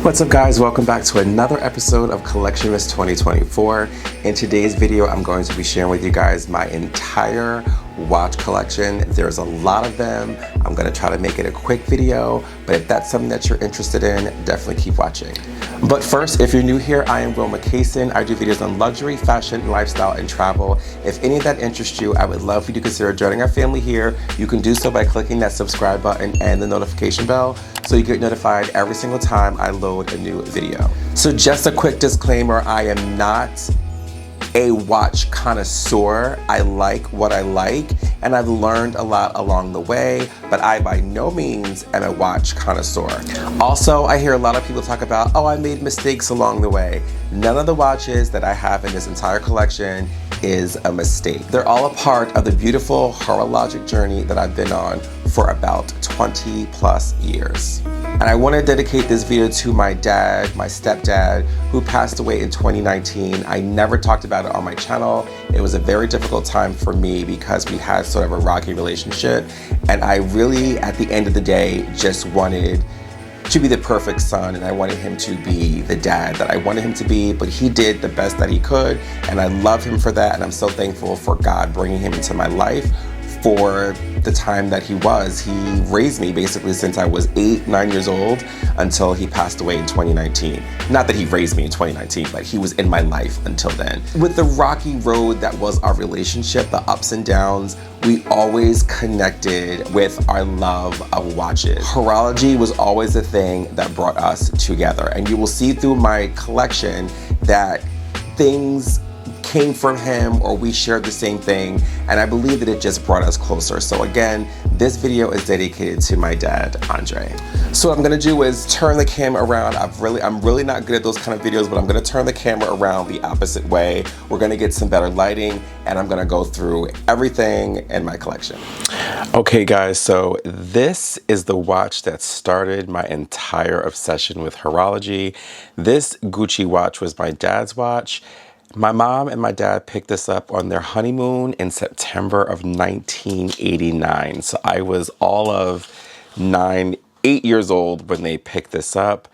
What's up guys, welcome back to another episode of Collectionmas 2024. In today's video, I'm going to be sharing with you guys my entire watch collection. There's a lot of them. I'm going to try to make it a quick video, but if that's something that you're interested in, definitely keep watching. But first, if you're new here, I am Wil Mikahson. I do videos on luxury, fashion, lifestyle, and travel. If any of that interests you, I would love for you to consider joining our family here. You can do so by clicking that subscribe button and the notification bell so you get notified every single time I load a new video. So just a quick disclaimer, I am not a watch connoisseur. I like what I like, and I've learned a lot along the way, but I by no means am a watch connoisseur. Also, I hear a lot of people talk about, oh, I made mistakes along the way. None of the watches that I have in this entire collection is a mistake. They're all a part of the beautiful horologic journey that I've been on for about 20 plus years. And I want to dedicate this video to my dad, my stepdad, who passed away in 2019. I never talked about it on my channel. It was a very difficult time for me because we had sort of a rocky relationship. And I really, at the end of the day, just wanted to be the perfect son, and I wanted him to be the dad that I wanted him to be, but he did the best that he could, and I love him for that, and I'm so thankful for God bringing him into my life for the time that he was. He raised me basically since I was 9 years old until he passed away in 2019. Not that he raised me in 2019, but he was in my life until then. With the rocky road that was our relationship, the ups and downs, we always connected with our love of watches. Horology was always the thing that brought us together. And you will see through my collection that things came from him or we shared the same thing, and I believe that it just brought us closer. So again, this video is dedicated to my dad, Andre. So what I'm gonna do is turn the camera around. I'm really not good at those kind of videos, but I'm gonna turn the camera around the opposite way. We're gonna get some better lighting, and I'm gonna go through everything in my collection. Okay guys, so this is the watch that started my entire obsession with horology. This Gucci watch was my dad's watch. My mom and my dad picked this up on their honeymoon in September of 1989. So I was all of 8 years old when they picked this up.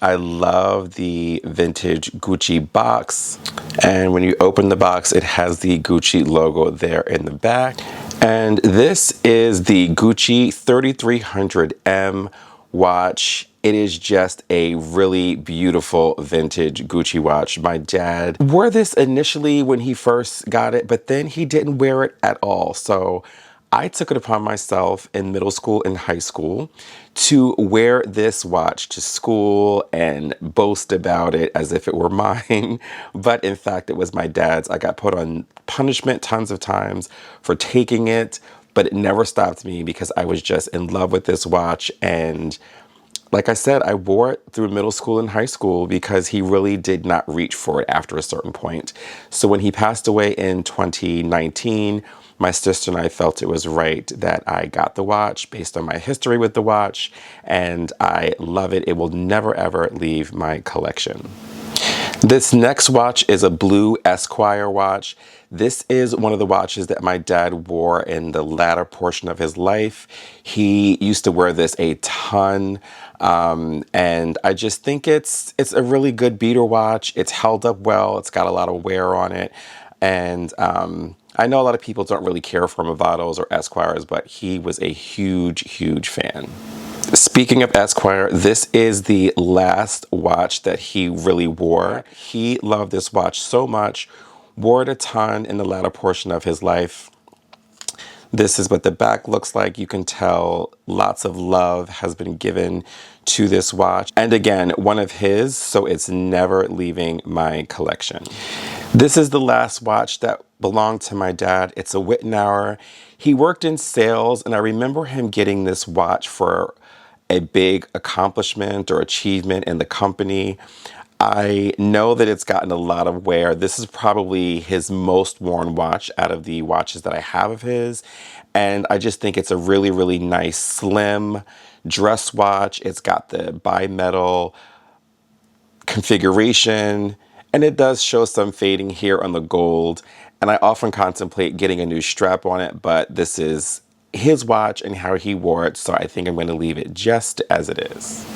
I love the vintage Gucci box. And when you open the box, it has the Gucci logo there in the back. And this is the Gucci 3300M watch. It is just a really beautiful vintage Gucci watch. My dad wore this initially when he first got it, but then he didn't wear it at all. So I took it upon myself in middle school and high school to wear this watch to school and boast about it as if it were mine. But in fact, it was my dad's. I got put on punishment tons of times for taking it, but it never stopped me because I was just in love with this watch. And like I said, I wore it through middle school and high school because he really did not reach for it after a certain point. So when he passed away in 2019, my sister and I felt it was right that I got the watch based on my history with the watch, and I love it. It will never ever leave my collection. This next watch is a blue Esquire watch. This is one of the watches that my dad wore in the latter portion of his life. He used to wear this a ton, and I just think it's a really good beater watch. It's held up well. It's got a lot of wear on it, and I know a lot of people don't really care for Movados or Esquires, but he was a huge fan. Speaking of Esquire, this is the last watch that he really wore. He loved this watch so much, wore it a ton in the latter portion of his life. This is what the back looks like. You can tell lots of love has been given to this watch. And again, one of his, so it's never leaving my collection. This is the last watch that belonged to my dad. It's a Wittenauer. He worked in sales, and I remember him getting this watch for a big accomplishment or achievement in the company. I know that it's gotten a lot of wear. This is probably his most worn watch out of the watches that I have of his. And I just think it's a really nice, slim dress watch. It's got the bimetal configuration, and it does show some fading here on the gold. And I often contemplate getting a new strap on it, but this is his watch and how he wore it, so I think I'm going to leave it just as it is.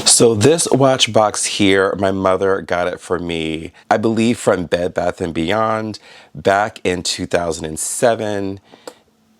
So this watch box here, my mother got it for me, I believe from Bed Bath & Beyond back in 2007.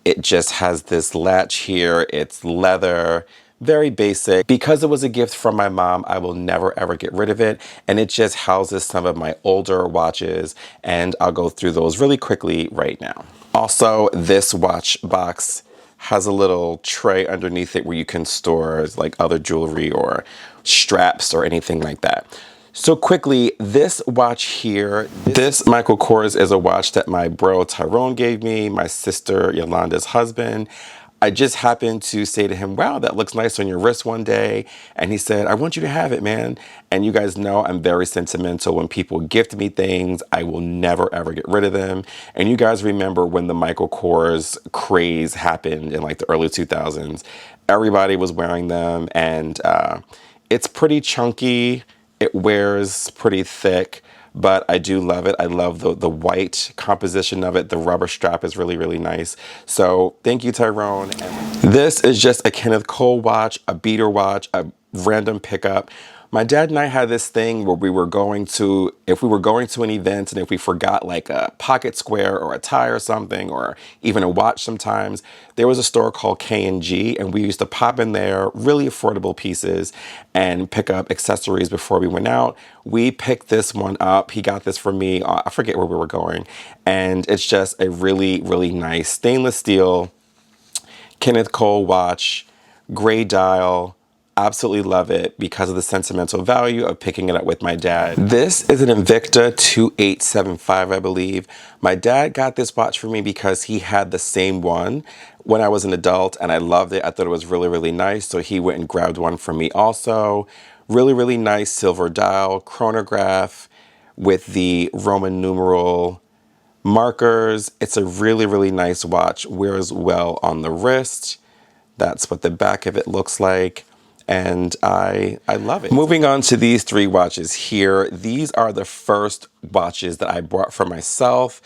It just has this latch here. It's leather, very basic. Because it was a gift from my mom, I will never ever get rid of it. And it just houses some of my older watches, and I'll go through those really quickly right now. Also, this watch box has a little tray underneath it where you can store like other jewelry or straps or anything like that. So quickly, this watch here, this Michael Kors is a watch that my bro Tyrone gave me, my sister Yolanda's husband. I just happened to say to him, wow, that looks nice on your wrist one day. And he said, I want you to have it, man. And you guys know I'm very sentimental. When people gift me things, I will never, ever get rid of them. And you guys remember when the Michael Kors craze happened in like the early 2000s. Everybody was wearing them, and it's pretty chunky. It wears pretty thick, but I do love it. I love the white composition of it. The rubber strap is really, really nice. So thank you, Tyrone. This is just a Kenneth Cole watch, a beater watch, a random pickup. My dad and I had this thing where we were going to, if we were going to an event and if we forgot like a pocket square or a tie or something, or even a watch sometimes, there was a store called K&G, and we used to pop in there, really affordable pieces, and pick up accessories before we went out. We picked this one up. He got this for me. I forget where we were going. And it's just a really, really nice stainless steel Kenneth Cole watch, gray dial. Absolutely love it because of the sentimental value of picking it up with my dad. This is an Invicta 2875, I believe. My dad got this watch for me because he had the same one when I was an adult, and I loved it. I thought it was really, really nice, so he went and grabbed one for me also. Really, really nice silver dial, chronograph with the Roman numeral markers. It's a really, really nice watch. Wears well on the wrist. That's what the back of it looks like. And I love it. Moving on to these three watches here. These are the first watches that I bought for myself.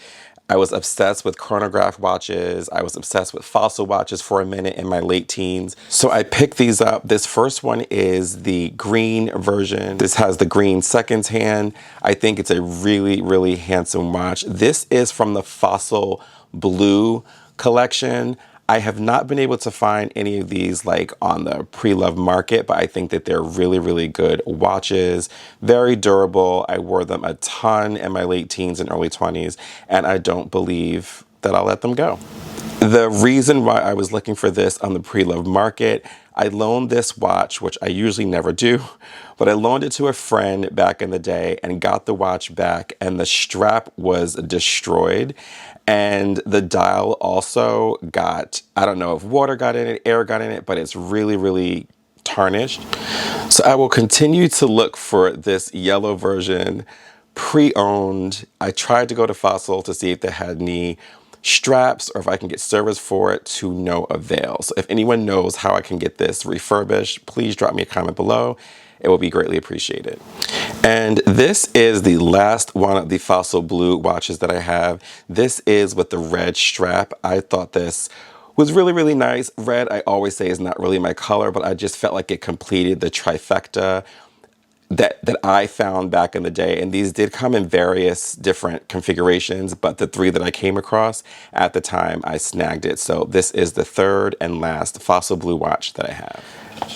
I was obsessed with chronograph watches. I was obsessed with fossil watches for a minute in my late teens. So I picked these up. This first one is the green version. This has the green seconds hand. I think it's a really, really handsome watch. This is from the Fossil Blue collection. I have not been able to find any of these like on the pre-loved market, but I think that they're really, really good watches. Very durable. I wore them a ton in my late teens and early 20s, and I don't believe that I'll let them go. The reason why I was looking for this on the pre-loved market, I loaned this watch, which I usually never do, but I loaned it to a friend back in the day and got the watch back, and the strap was destroyed. And the dial also got, I don't know if water got in it, air got in it, but it's really, really tarnished. So I will continue to look for this yellow version, pre-owned. I tried to go to Fossil to see if they had any straps or if I can get service for it, to no avail. So if anyone knows how I can get this refurbished, please drop me a comment below. It will be greatly appreciated. And this is the last one of the Fossil Blue watches that I have. This is with the red strap. I thought this was really, really nice. Red, I always say, is not really my color, but I just felt like it completed the trifecta that I found back in the day. And these did come in various different configurations, but the three that I came across at the time, I snagged it. So this is the third and last Fossil Blue watch that I have.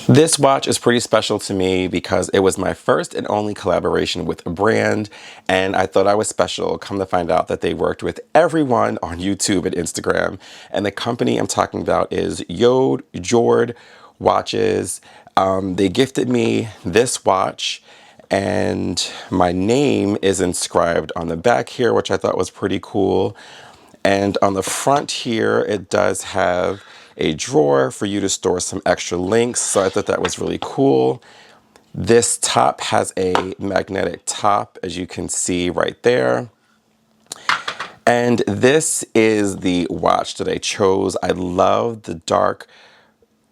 This watch is pretty special to me because it was my first and only collaboration with a brand, and I thought I was special. Come to find out that they worked with everyone on YouTube and Instagram, and the company I'm talking about is Jord Watches. They gifted me this watch, and my name is inscribed on the back here, which I thought was pretty cool. And on the front here, it does have a drawer for you to store some extra links. So I thought that was really cool. This top has a magnetic top, as you can see right there. And this is the watch that I chose. I love the dark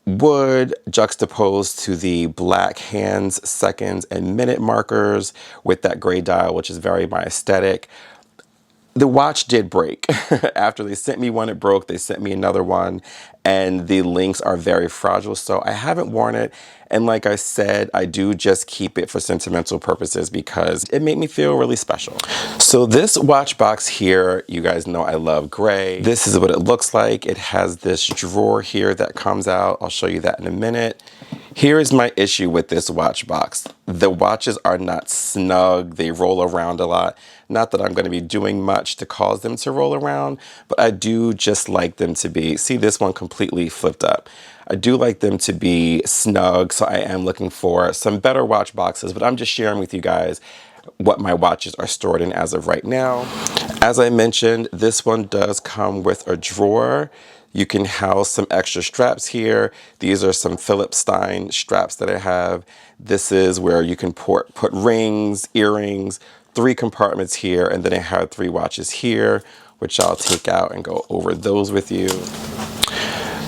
wood juxtaposed to the black hands, seconds, and minute markers with that gray dial, which is very my aesthetic. The watch did break. After they sent me one, it broke. They sent me another one, and the links are very fragile, so I haven't worn it. And like I said, I do just keep it for sentimental purposes because it made me feel really special. So this watch box here, you guys know I love gray. This is what it looks like. It has this drawer here that comes out. I'll show you that in a minute. Here is my issue with this watch box. The watches are not snug. They roll around a lot. Not that I'm going to be doing much to cause them to roll around, but I do just like them to be, see this one completely flipped up. I do like them to be snug, so I am looking for some better watch boxes, but I'm just sharing with you guys what my watches are stored in as of right now. As I mentioned, this one does come with a drawer. You can house some extra straps here. These are some Phillips Stein straps that I have. This is where you can put rings, earrings, 3 compartments here, and then I have 3 watches here, which I'll take out and go over those with you.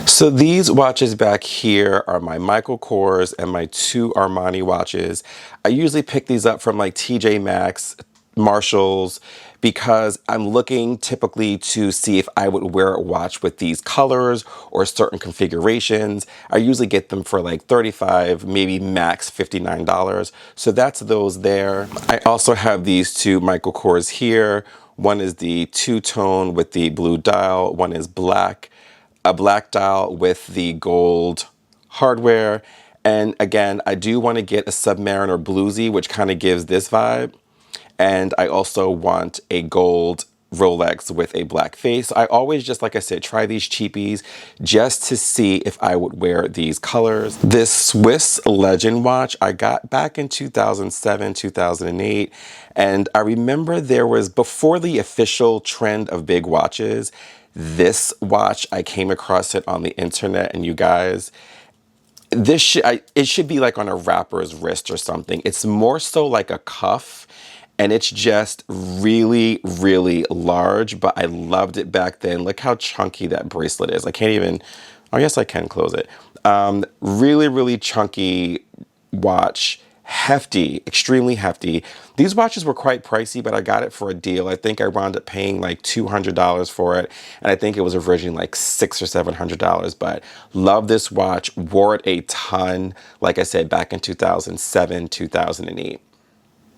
So these watches back here are my Michael Kors and my 2 Armani watches. I usually pick these up from like TJ Maxx, Marshalls, because I'm looking typically to see if I would wear a watch with these colors or certain configurations. I usually get them for like $35, maybe max $59. So that's those there. I also have these 2 Michael Kors here. One is the two-tone with the blue dial. One is black, a black dial with the gold hardware. And again, I do want to get a Submariner bluesy, which kind of gives this vibe. And I also want a gold Rolex with a black face. I always, just like I said, try these cheapies just to see if I would wear these colors. This Swiss Legend watch I got back in 2007, 2008. And I remember there was, before the official trend of big watches, this watch, I came across it on the internet, and you guys, it should be like on a rapper's wrist or something. It's more so like a cuff, and it's just really, really large, but I loved it back then. Look how chunky that bracelet is. I can't even, oh yes, I can close it. Really, really chunky watch. Hefty, extremely hefty. These watches were quite pricey, but I got it for a deal. I think I wound up paying like $200 for it, and I think it was originally like $600 or $700, but love this watch, wore it a ton, like I said, back in 2007, 2008.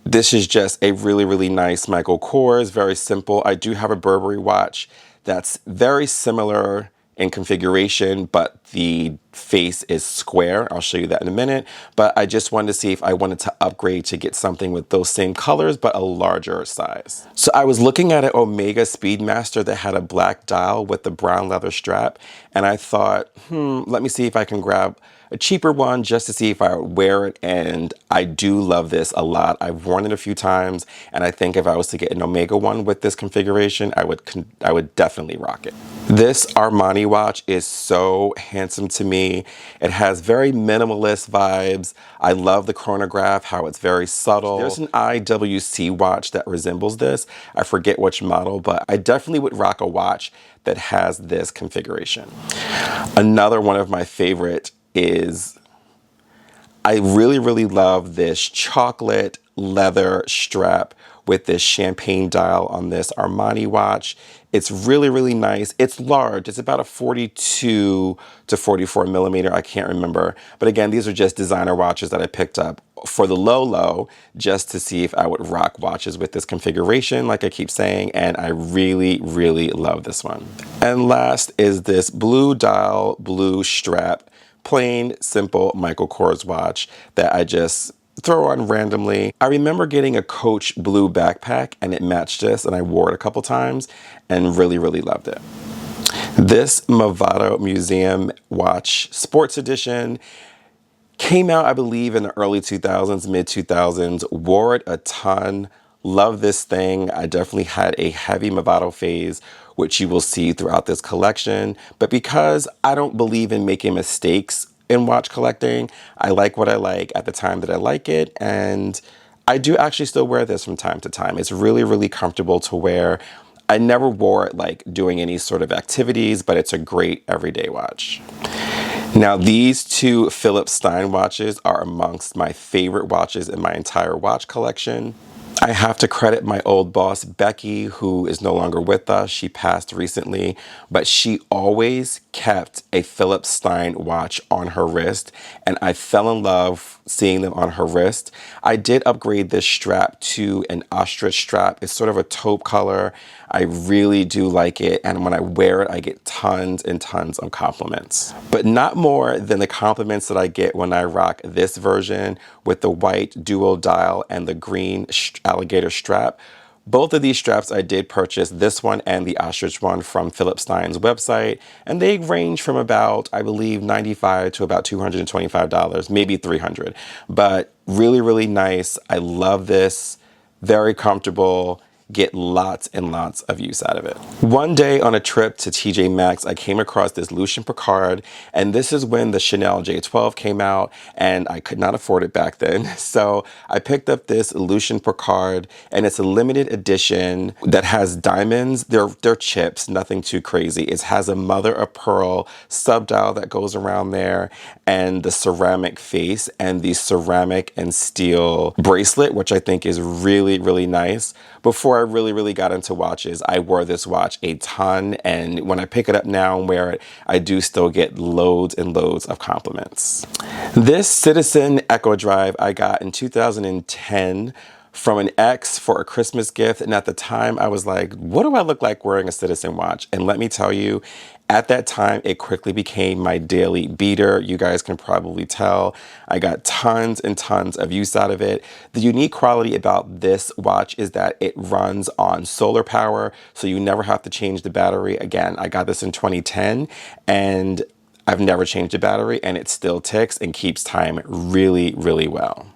This is just a really, really nice Michael Kors, very simple. I do have a Burberry watch that's very similar in configuration, but the face is square. I'll show you that in a minute. But I just wanted to see if I wanted to upgrade to get something with those same colors, but a larger size. So I was looking at an Omega Speedmaster that had a black dial with the brown leather strap, and I thought, let me see if I can grab a cheaper one just to see if I would wear it. And I do love this a lot. I've worn it a few times, and I think if I was to get an Omega one with this configuration, I would definitely rock it. This Armani watch is so handsome to me. It has very minimalist vibes. I love the chronograph, how it's very subtle. There's an IWC watch that resembles this. I forget which model, but I definitely would rock a watch that has this configuration. Another one of my favorite is, I really, really love this chocolate leather strap with this champagne dial on this Armani watch. It's really, really nice. It's large. It's about a 42 to 44 millimeter. I can't remember. But again, these are just designer watches that I picked up for the low, just to see if I would rock watches with this configuration, like I keep saying. And I really, really love this one. And last is this blue dial, blue strap, plain, simple Michael Kors watch that I just throw on randomly. I remember getting a Coach blue backpack, and it matched this, and I wore it a couple times and really, really loved it. This Movado Museum watch, sports edition, came out, I believe, in the early 2000s, mid 2000s, wore it a ton. Love this thing. I definitely had a heavy Movado phase, which you will see throughout this collection. But because I don't believe in making mistakes in watch collecting, I like what I like at the time that I like it, and I do actually still wear this from time to time. It's really, really comfortable to wear. I never wore it like doing any sort of activities, but it's a great everyday watch. Now, these 2 Phillips Stein watches are amongst my favorite watches in my entire watch collection. I have to credit my old boss, Becky, who is no longer with us. She passed recently, but she always kept a Philip Stein watch on her wrist, and I fell in love seeing them on her wrist. I did upgrade this strap to an ostrich strap. It's sort of a taupe color. I really do like it, and when I wear it, I get tons and tons of compliments. But not more than the compliments that I get when I rock this version with the white dual dial and the green alligator strap. Both of these straps I did purchase, this one and the ostrich one, from Philip Stein's website, and they range from about, I believe, $95 to about $225, maybe $300. But really, really nice. I love this. Very comfortable. Get lots and lots of use out of it. One day on a trip to TJ Maxx, I came across this Lucien Piccard, and this is when the Chanel J12 came out, and I could not afford it back then. So I picked up this Lucien Piccard, and it's a limited edition that has diamonds. They're chips, nothing too crazy. It has a mother of pearl subdial that goes around there, and the ceramic face, and the ceramic and steel bracelet, which I think is really, really nice. Before I really got into watches, I wore this watch a ton, and when I pick it up now and wear it, I do still get loads and loads of compliments. This Citizen Echo Drive I got in 2010 from an ex for a Christmas gift, and at the time I was like, what do I look like wearing a Citizen watch? And let me tell you, at that time, it quickly became my daily beater. You guys can probably tell. I got tons and tons of use out of it. The unique quality about this watch is that it runs on solar power, so you never have to change the battery. Again, I got this in 2010, and I've never changed the battery, and it still ticks and keeps time really, really well.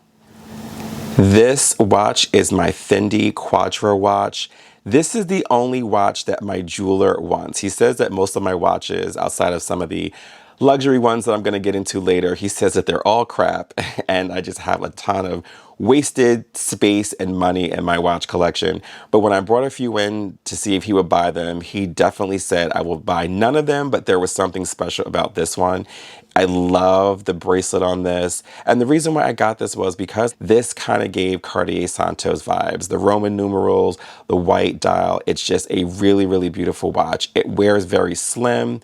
This watch is my Fendi Quadro watch. This is the only watch that my jeweler wants. He says that most of my watches, outside of some of the luxury ones that I'm going to get into later, he says that they're all crap, and I just have a ton of wasted space and money in my watch collection. But when I brought a few in to see if he would buy them, he definitely said I will buy none of them, but there was something special about this one. I love the bracelet on this. And the reason why I got this was because this kind of gave Cartier Santos vibes. The Roman numerals, the white dial. It's just a really, really beautiful watch. It wears very slim.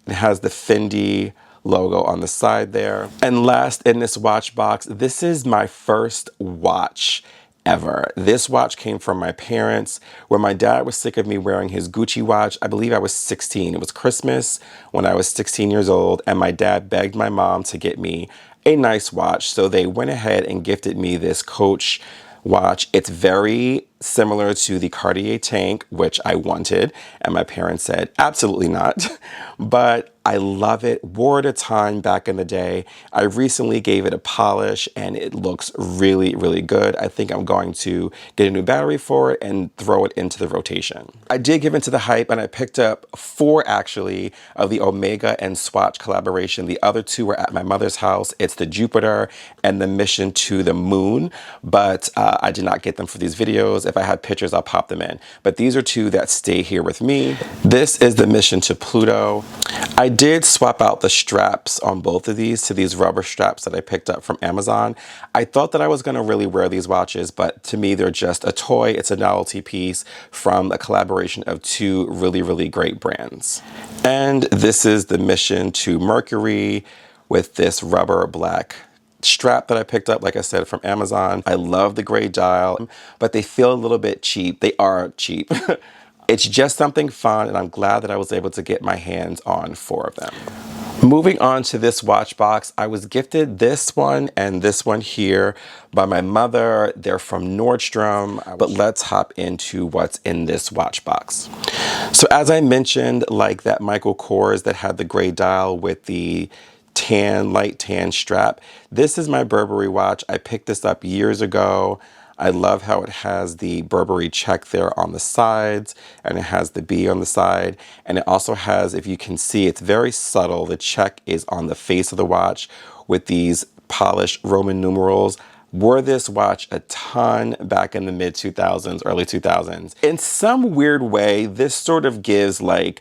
It has the Fendi logo on the side there. And last in this watch box, this is my first watch ever. This watch came from my parents. When my dad was sick of me wearing his Gucci watch, I believe I was 16. It was Christmas when I was 16 years old, and my dad begged my mom to get me a nice watch. So they went ahead and gifted me this Coach watch. It's very similar to the Cartier Tank, which I wanted, and my parents said absolutely not. But I love it. Wore it a ton back in the day. I recently gave it a polish, and it looks really, really good. I think I'm going to get a new battery for it and throw it into the rotation. I did give into the hype, and I picked up 4 actually of the Omega and Swatch collaboration. The other 2 were at my mother's house. It's the Jupiter and the Mission to the Moon, but I did not get them for these videos. If I had pictures, I'll pop them in. But these are 2 that stay here with me. This is the Mission to Pluto. I did swap out the straps on both of these to these rubber straps that I picked up from Amazon. I thought that I was going to really wear these watches, but to me, they're just a toy. It's a novelty piece from a collaboration of 2 really, really great brands. And this is the Mission to Mercury with this rubber black strap that I picked up, like I said, from Amazon. I love the gray dial, but they feel a little bit cheap. They are cheap. It's just something fun, and I'm glad that I was able to get my hands on 4 of them. Moving on to this watch box, I was gifted this one and this one here by my mother. They're from Nordstrom, but let's hop into what's in this watch box. So as I mentioned, like that Michael Kors that had the gray dial with the light tan strap, this is my Burberry watch. I picked this up years ago. I love how it has the Burberry check there on the sides, and it has the B on the side. And it also has, if you can see, it's very subtle. The check is on the face of the watch with these polished Roman numerals. Wore this watch a ton back in the mid 2000s, early 2000s. In some weird way, this sort of gives like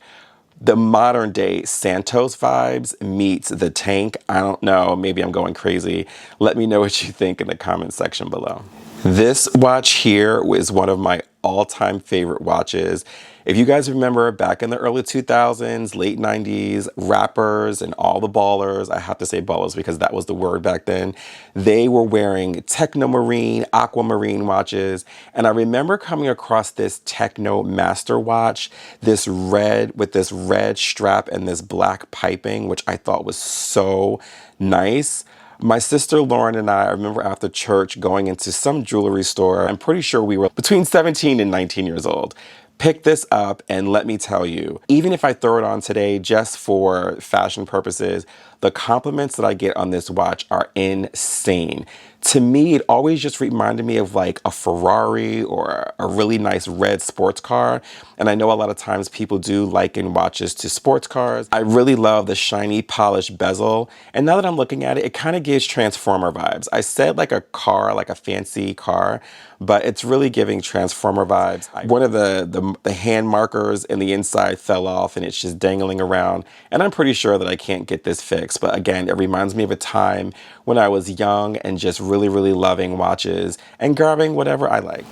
the modern day Santos vibes meets the Tank. I don't know, maybe I'm going crazy. Let me know what you think in the comment section below. This watch here is one of my all-time favorite watches. If you guys remember back in the early 2000s, late 90s, rappers and all the ballers, I have to say ballers because that was the word back then, they were wearing technomarine, aquamarine watches. And I remember coming across this TechnoMaster watch, this red with this red strap and this black piping, which I thought was so nice. My sister Lauren and I remember after church going into some jewelry store. I'm pretty sure we were between 17 and 19 years old. Pick this up and let me tell you, even if I throw it on today just for fashion purposes, the compliments that I get on this watch are insane. To me, it always just reminded me of like a Ferrari or a really nice red sports car. And I know a lot of times people do liken watches to sports cars. I really love the shiny polished bezel. And now that I'm looking at it, it kind of gives Transformer vibes. I said like a car, like a fancy car, but it's really giving Transformer vibes. One of the hand markers in the inside fell off and it's just dangling around. And I'm pretty sure that I can't get this fixed. But again, it reminds me of a time when I was young and just really loving watches and grabbing whatever I like.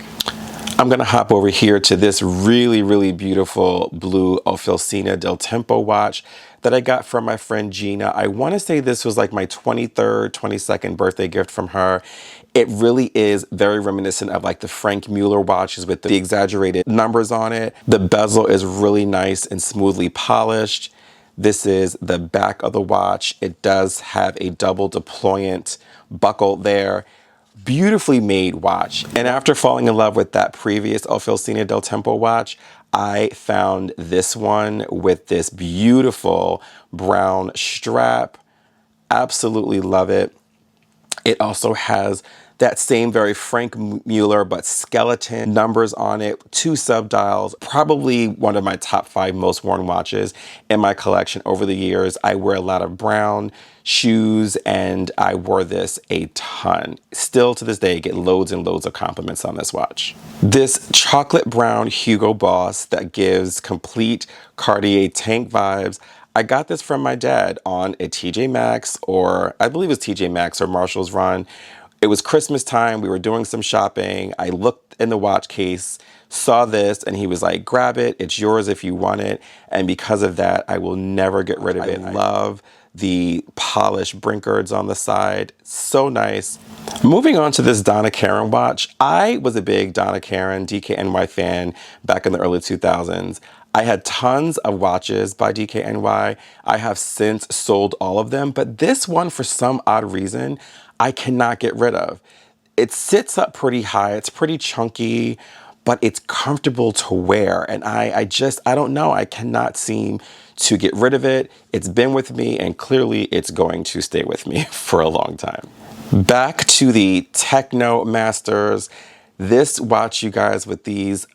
I'm gonna hop over here to this really beautiful blue Officina del Tempo watch that I got from my friend Gina. I wanna say this was like my 23rd, 22nd birthday gift from her. It really is very reminiscent of like the Frank Mueller watches with the exaggerated numbers on it. The bezel is really nice and smoothly polished. This is the back of the watch. It does have a double deployant buckle there. Beautifully made watch. And after falling in love with that previous Officina del Tempo watch, I found this one with this beautiful brown strap. Absolutely love it. It also has that same very Frank Mueller but skeleton numbers on it, 2 subdials, probably one of my top 5 most worn watches in my collection over the years. I wear a lot of brown shoes and I wore this a ton. Still to this day, get loads and loads of compliments on this watch. This chocolate brown Hugo Boss that gives complete Cartier tank vibes. I got this from my dad on a TJ Maxx, or I believe it was TJ Maxx or Marshall's run. It was Christmas time, we were doing some shopping. I looked in the watch case, saw this, and he was like, grab it, it's yours if you want it. And because of that, I will never get rid of it. I love the polished brinkards on the side, so nice. Moving on to this Donna Karan watch. I was a big Donna Karan, DKNY fan back in the early 2000s. I had tons of watches by DKNY. I have since sold all of them, but this one, for some odd reason, I cannot get rid of. It sits up pretty high, it's pretty chunky, but it's comfortable to wear. And I don't know, I cannot seem to get rid of it. It's been with me and clearly it's going to stay with me for a long time. Back to the TechnoMasters. This watch, you guys, with these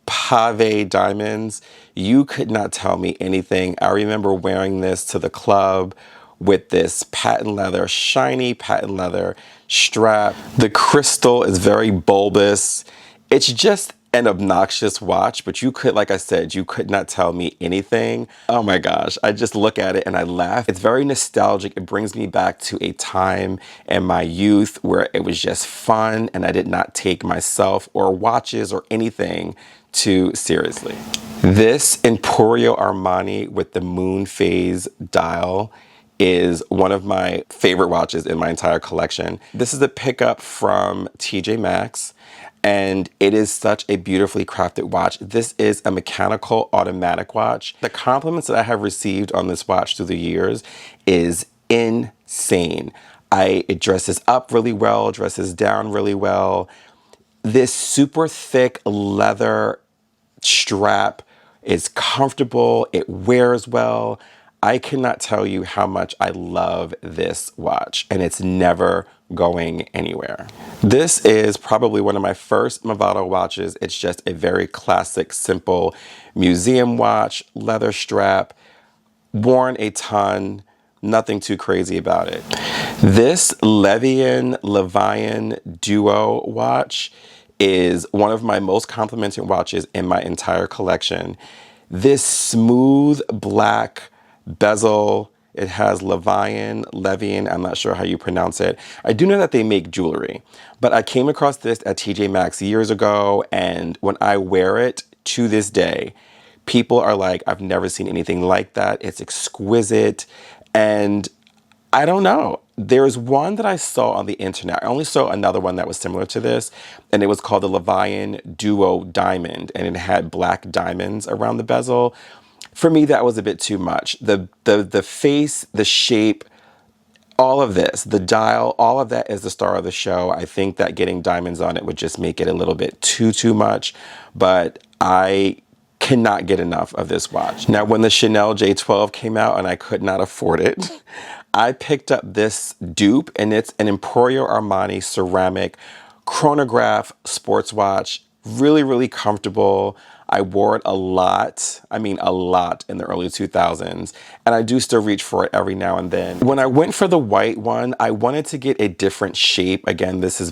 pave diamonds, you could not tell me anything. I remember wearing this to the club with this patent leather, shiny patent leather strap. The crystal is very bulbous. It's just an obnoxious watch, but you could, like I said, you could not tell me anything. Oh my gosh, I just look at it and I laugh. It's very nostalgic. It brings me back to a time in my youth where it was just fun and I did not take myself or watches or anything too seriously. This Emporio Armani with the moon phase dial is one of my favorite watches in my entire collection. This is a pickup from TJ Maxx and it is such a beautifully crafted watch. This is a mechanical automatic watch. The compliments that I have received on this watch through the years is insane. It dresses up really well, dresses down really well. This super thick leather strap is comfortable, it wears well. I cannot tell you how much I love this watch and it's never going anywhere. This is probably one of my first Movado watches. It's just a very classic, simple museum watch, leather strap, worn a ton, nothing too crazy about it. This Levian Duo watch is one of my most complimented watches in my entire collection. This smooth black bezel It has Levian, I'm not sure how you pronounce it. I do know that they make jewelry, but I came across this at TJ Maxx years ago, and when I wear it to this day, people are like, I've never seen anything like that. It's exquisite. And I don't know. There's one that I saw on the internet. I only saw another one that was similar to this, and it was called the Levian Duo Diamond, and it had black diamonds around the bezel. For me, that was a bit too much. The face, the shape, all of this, the dial, all of that is the star of the show. I think that getting diamonds on it would just make it a little bit too much, but I cannot get enough of this watch. Now, when the Chanel J12 came out and I could not afford it, I picked up this dupe, and it's an Emporio Armani ceramic chronograph sports watch. Really comfortable. I wore it a lot. I mean, a lot in the early 2000s. And I do still reach for it every now and then. When I went for the white one, I wanted to get a different shape. Again, this has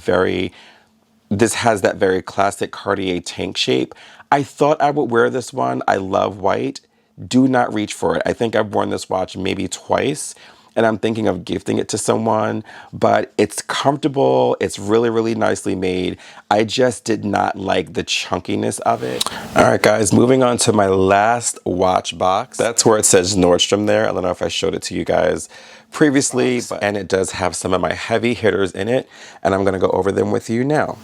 that very classic Cartier tank shape. I thought I would wear this one. I love white. Do not reach for it. I think I've worn this watch maybe twice, and I'm thinking of gifting it to someone, but it's comfortable. It's really nicely made. I just did not like the chunkiness of it. All right, guys, moving on to my last watch box. That's where it says Nordstrom there. I don't know if I showed it to you guys previously, and it does have some of my heavy hitters in it, and I'm gonna go over them with you now.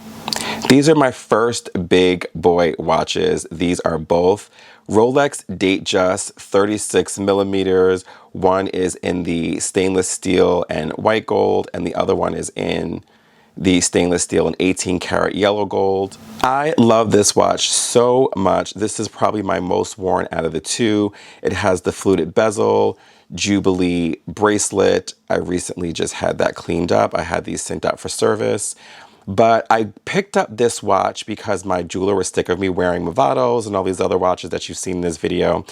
These are my first big boy watches. These are both Rolex Datejust 36 millimeters. One is in the stainless steel and white gold, and the other one is in the stainless steel and 18 karat yellow gold. I love this watch so much. This is probably my most worn out of the two. It has the fluted bezel, Jubilee bracelet. I recently just had that cleaned up. I had these sent out for service. But I picked up this watch because my jeweler was sick of me wearing Movados and all these other watches that you've seen in this video.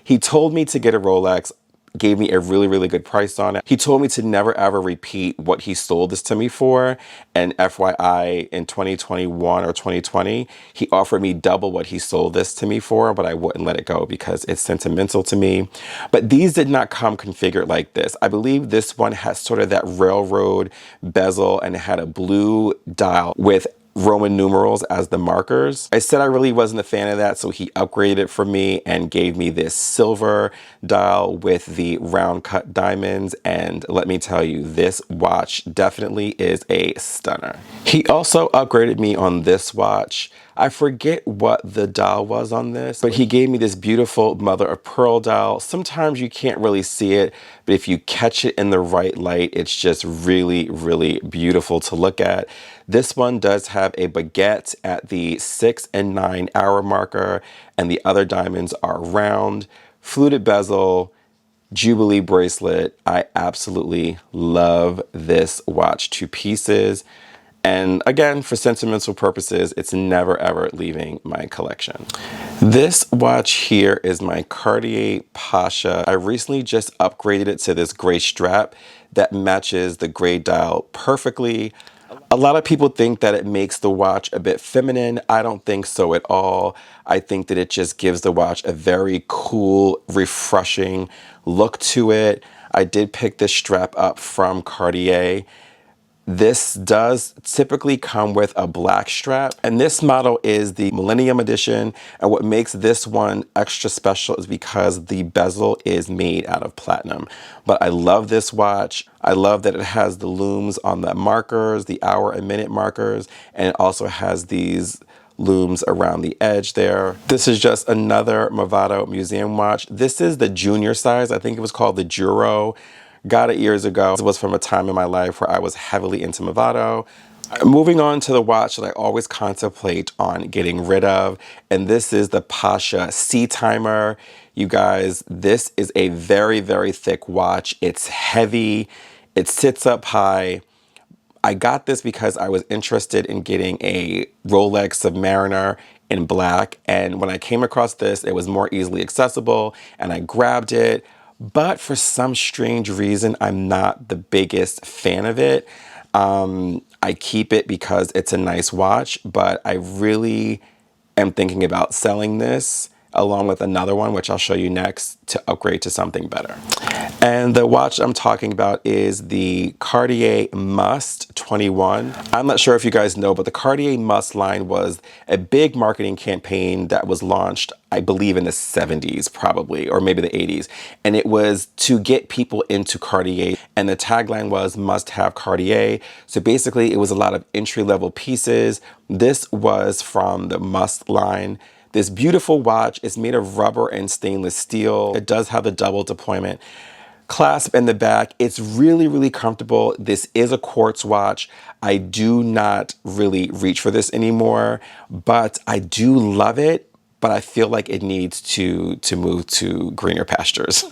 He told me to get a Rolex, gave me a really good price on it. He told me to never ever repeat what he sold this to me for. And FYI, in 2021 or 2020, he offered me double what he sold this to me for, but I wouldn't let it go because it's sentimental to me. But these did not come configured like this. I believe this one has sort of that railroad bezel, and it had a blue dial with Roman numerals as the markers. I said I really wasn't a fan of that, so he upgraded it for me and gave me this silver dial with the round cut diamonds, and let me tell you, this watch definitely is a stunner. He also upgraded me on this watch. I forget what the dial was on this, but he gave me this beautiful mother of pearl dial. Sometimes you can't really see it, but if you catch it in the right light, it's just really beautiful to look at. This one does have a baguette at the 6 and 9 hour marker, and the other diamonds are round, fluted bezel, Jubilee bracelet. I absolutely love this watch to pieces. And again, for sentimental purposes, it's never ever leaving my collection. This watch here is my Cartier Pasha. I recently just upgraded it to this gray strap that matches the gray dial perfectly. A lot of people think that it makes the watch a bit feminine. I don't think so at all. I think that it just gives the watch a very cool, refreshing look to it. I did pick this strap up from Cartier. This does typically come with a black strap, and this model is the Millennium Edition, and what makes this one extra special is because the bezel is made out of platinum. But I love this watch. I love that it has the looms on the markers, the hour and minute markers, and it also has these looms around the edge there. This is just another Movado museum watch. This is the junior size. I think it was called the Juro. Got it years ago. It was from a time in my life where I was heavily into Movado. Moving on to the watch that I always contemplate on getting rid of, and this is the Pasha Sea Timer. You guys, this is a very thick watch. It's heavy. It sits up high. I got this because I was interested in getting a Rolex Submariner in black, and when I came across this, it was more easily accessible, and I grabbed it. But for some strange reason, I'm not the biggest fan of it. I keep it because it's a nice watch, but I really am thinking about selling this. along with another one, which I'll show you next, to upgrade to something better. And the watch I'm talking about is the Cartier Must 21. I'm not sure if you guys know, but the Cartier Must line was a big marketing campaign that was launched, I believe, in the 70s probably, or maybe the 80s. And it was to get people into Cartier. And the tagline was must have Cartier. So basically it was a lot of entry-level pieces. This was from the Must line. This beautiful watch is made of rubber and stainless steel. It does have the double deployment clasp in the back. It's really, really comfortable. This is a quartz watch. I do not really reach for this anymore, but I do love it. But I feel like it needs to move to greener pastures.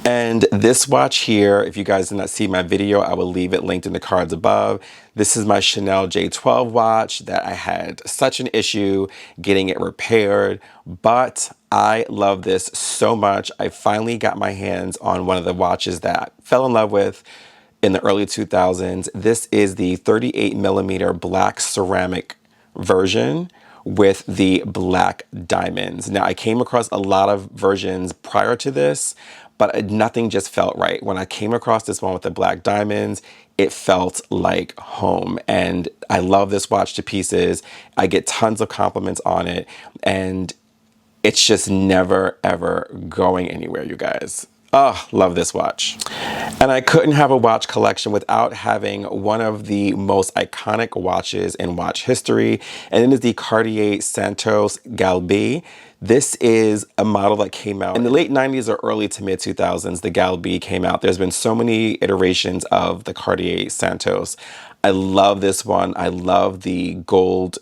And this watch here, if you guys did not see my video, I will leave it linked in the cards above. This is my Chanel J12 watch that I had such an issue getting it repaired, but I love this so much. I finally got my hands on one of the watches that I fell in love with in the early 2000s. This is the 38mm black ceramic version with the black diamonds. Now, I came across a lot of versions prior to this, but nothing just felt right. When I came across this one with the black diamonds, it felt like home. And I love this watch to pieces. I get tons of compliments on it, and it's just never, ever going anywhere, you guys. Oh, love this watch. And I couldn't have a watch collection without having one of the most iconic watches in watch history, and it is the Cartier Santos Galbi. This is a model that came out in the late 90s or early to mid 2000s. The Galbi came out. There's been so many iterations of the Cartier Santos. I love this one. I love the gold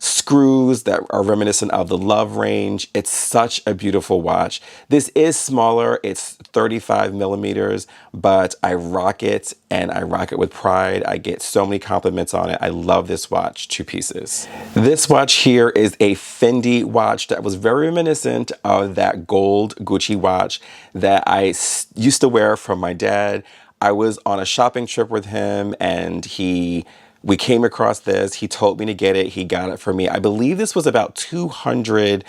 screws that are reminiscent of the Love range. It's such a beautiful watch. This is smaller, it's 35mm, but I rock it, and I rock it with pride. I get so many compliments on it. I love this watch to pieces. This watch here is a Fendi watch that was very reminiscent of that gold Gucci watch that I used to wear from my dad. I was on a shopping trip with him, and we came across this. He told me to get it. He got it for me. I believe this was about $200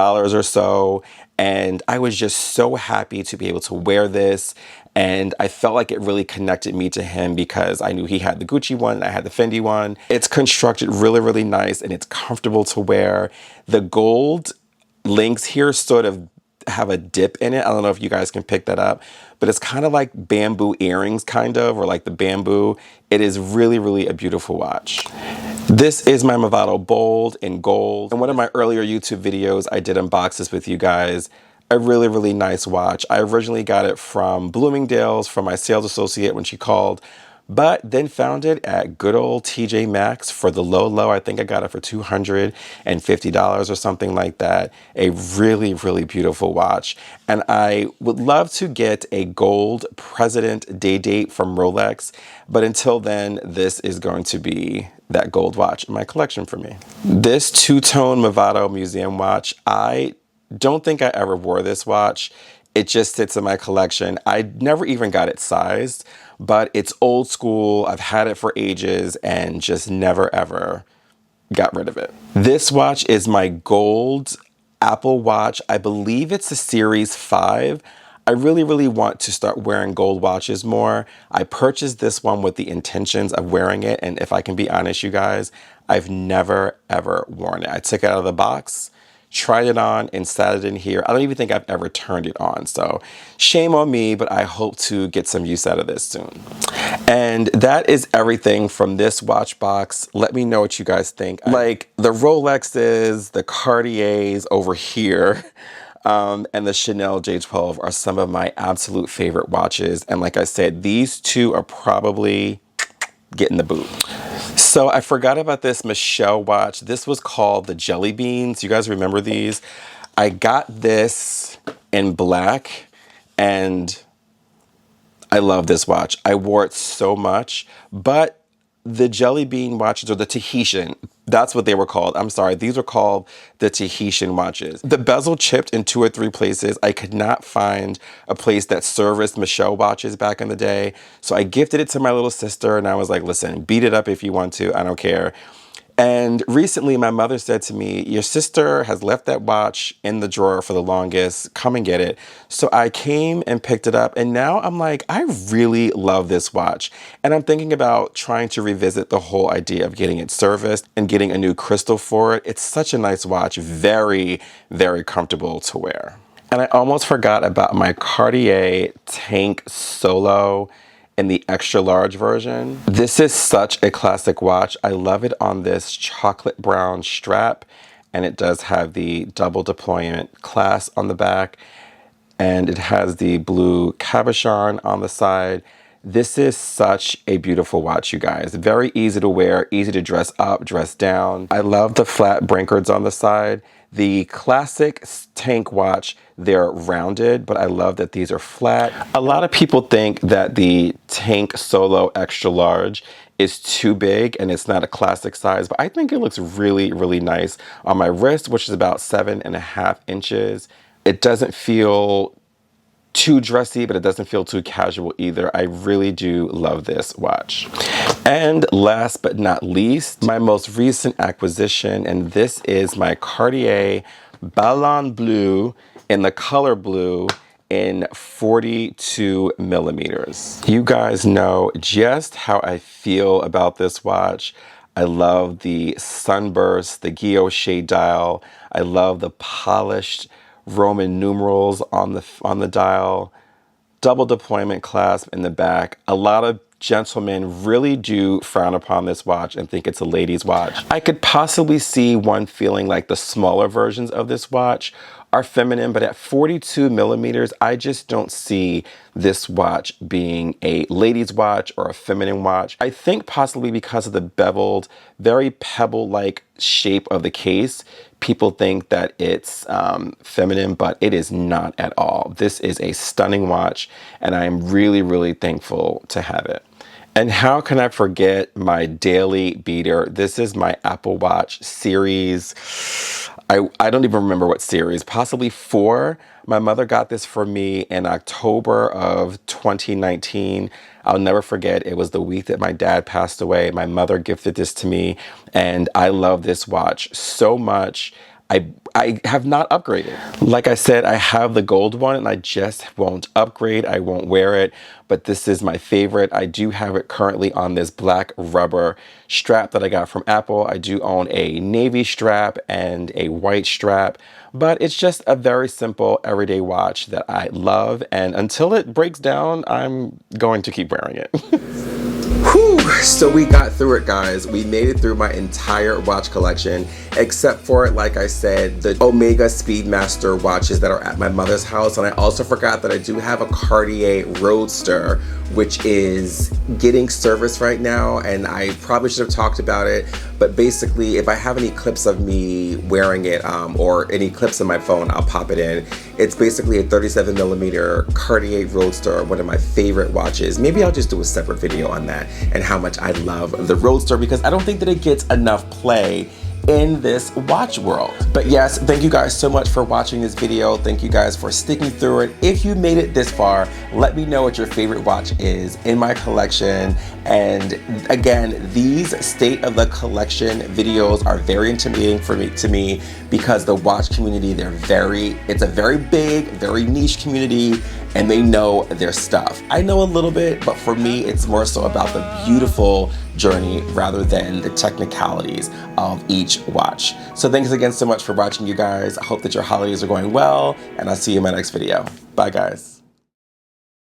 or so. And I was just so happy to be able to wear this. And I felt like it really connected me to him because I knew he had the Gucci one and I had the Fendi one. It's constructed really, really nice, and it's comfortable to wear. The gold links here sort of have a dip in it. I don't know if you guys can pick that up, but it's kind of like bamboo earrings, kind of, or like the bamboo. It is really, really a beautiful watch. This is my Movado Bold in gold. In one of my earlier YouTube videos, I did unboxes with you guys. A really, really nice watch. I originally got it from Bloomingdale's from my sales associate when she called, but then found it at good old TJ Maxx for the low. I think I got it for $250 or something like that. A really, really beautiful watch. And I would love to get a gold President Day Date from Rolex, but until then, this is going to be that gold watch in my collection for me. This two-tone Movado museum watch, I don't think I ever wore this watch. It just sits in my collection. I never even got it sized, but it's old school. I've had it for ages and just never ever got rid of it. This watch is my gold Apple Watch. I believe it's a Series 5. I really, really want to start wearing gold watches more. I purchased this one with the intentions of wearing it, and if I can be honest, you guys, I've never ever worn it. I took it out of the box, tried it on, and sat it in here. I don't even think I've ever turned it on, so shame on me, but I hope to get some use out of this soon. And that is everything from this watch box. Let me know what you guys think. Like the Rolexes, the Cartiers over here, and the Chanel J12 are some of my absolute favorite watches. And like I said, these two are probably getting the boot. So I forgot about this Michelle watch. This was called the Jelly Beans. You guys remember these? I got this in black, and I love this watch. I wore it so much, but the Jelly Bean watches, or the Tahitian, that's what they were called. I'm sorry, these were called the Tahitian watches. The bezel chipped in 2 or 3 places. I could not find a place that serviced Michelle watches back in the day. So I gifted it to my little sister, and I was like, listen, beat it up if you want to, I don't care. And recently my mother said to me, your sister has left that watch in the drawer for the longest, come and get it. So I came and picked it up, and now I'm like, I really love this watch. And I'm thinking about trying to revisit the whole idea of getting it serviced and getting a new crystal for it. It's such a nice watch, very, very comfortable to wear. And I almost forgot about my Cartier Tank Solo in the extra large version. This is such a classic watch. I love it on this chocolate brown strap, and it does have the double deployment clasp on the back, and it has the blue cabochon on the side. This is such a beautiful watch, you guys. Very easy to wear, easy to dress up, dress down. I love the flat brankards on the side. The classic Tank watch, they're rounded, but I love that these are flat. A lot of people think that the Tank Solo Extra Large is too big and it's not a classic size, but I think it looks really, really nice on my wrist, which is about 7.5 inches. It doesn't feel too dressy, but it doesn't feel too casual either. I really do love this watch. And last but not least, my most recent acquisition, and this is my Cartier Ballon Bleu in the color blue in 42 millimeters. You guys know just how I feel about this watch. I love the sunburst, the guilloche dial. I love the polished Roman numerals on the dial, double deployment clasp in the back. A lot of gentlemen really do frown upon this watch and think it's a lady's watch. I could possibly see one feeling like the smaller versions of this watch are feminine, but at 42 millimeters, I just don't see this watch being a lady's watch or a feminine watch. I think possibly because of the beveled, very pebble-like shape of the case, people think that it's feminine, but it is not at all. This is a stunning watch, and I am really, really thankful to have it. And how can I forget my daily beater? This is my Apple Watch series. I don't even remember what series, possibly 4. My mother got this for me in October of 2019. I'll never forget, it was the week that my dad passed away. My mother gifted this to me, and I love this watch so much. I have not upgraded. Like I said, I have the gold one and I just won't upgrade. I won't wear it, but this is my favorite. I do have it currently on this black rubber strap that I got from Apple. I do own a navy strap and a white strap, but it's just a very simple everyday watch that I love. And until it breaks down, I'm going to keep wearing it. Whew, so we got through it, guys. We made it through my entire watch collection, except for, like I said, the Omega Speedmaster watches that are at my mother's house. And I also forgot that I do have a Cartier Roadster, which is getting serviced right now, and I probably should have talked about it, but basically if I have any clips of me wearing it or any clips in my phone, I'll pop it in. It's basically a 37 millimeter Cartier Roadster, one of my favorite watches. Maybe I'll just do a separate video on that and how much I love the Roadster, because I don't think that it gets enough play in this watch world. But yes, thank you guys so much for watching this video. Thank you guys for sticking through it. If you made it this far, let me know what your favorite watch is in my collection. And again, these state of the collection videos are very intimidating to me because the watch community, it's a very big, very niche community, and they know their stuff. I know a little bit, but for me, it's more so about the beautiful journey rather than the technicalities of each watch. So thanks again so much for watching, you guys. I hope that your holidays are going well, and I'll see you in my next video. Bye, guys.